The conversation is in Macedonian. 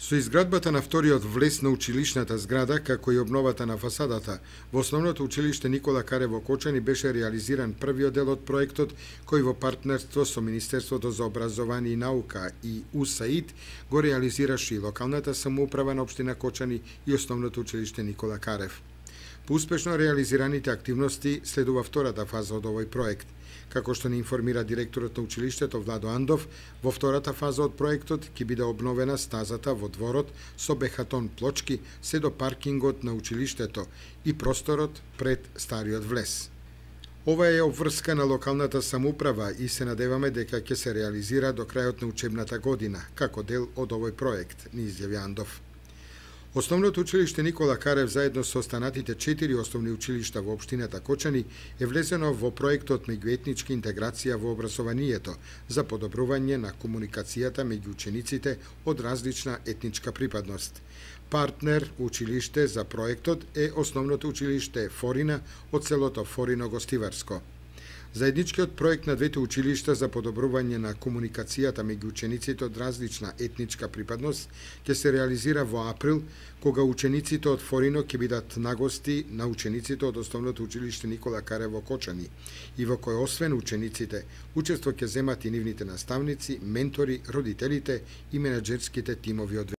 Со изградбата на вториот влез на училишната зграда, како и обновата на фасадата, во основното училиште Никола Каре во Кочани беше реализиран првиот дел од проектот, кој во партнерство со Министерството за образование и наука и УСАИД го реализираше и локалната самоуправа на општина Кочани и основното училиште Никола Карев. По успешно реализираните активности следува втората фаза од овој проект. Како што ни информира директорот на училиштето Владо Андов, во втората фаза од проектот ќе биде обновена стазата во дворот со бехатон плочки се до паркингот на училиштето и просторот пред стариот влез. Ова е обврска на локалната самоуправа и се надеваме дека ќе се реализира до крајот на учебната година, како дел од овој проект, ни изјави Андов. Основното училиште Никола Карев заедно со останатите 4 основни училишта во општината Кочани е влезено во проектот меѓуетничка интеграција во образованието за подобрување на комуникацијата меѓу учениците од различна етничка припадност. Партнер училиште за проектот е основното училиште Форина од селото Форино Гостиварско. Заедничкиот проект на двете училишта за подобрување на комуникацијата меѓу учениците од различна етничка припадност ќе се реализира во април, кога учениците од Форино ќе бидат нагости на учениците од основното училиште Никола Каре во Кочани и во кој освен учениците учество ќе земат и нивните наставници, ментори, родителите и менаџерските тимови од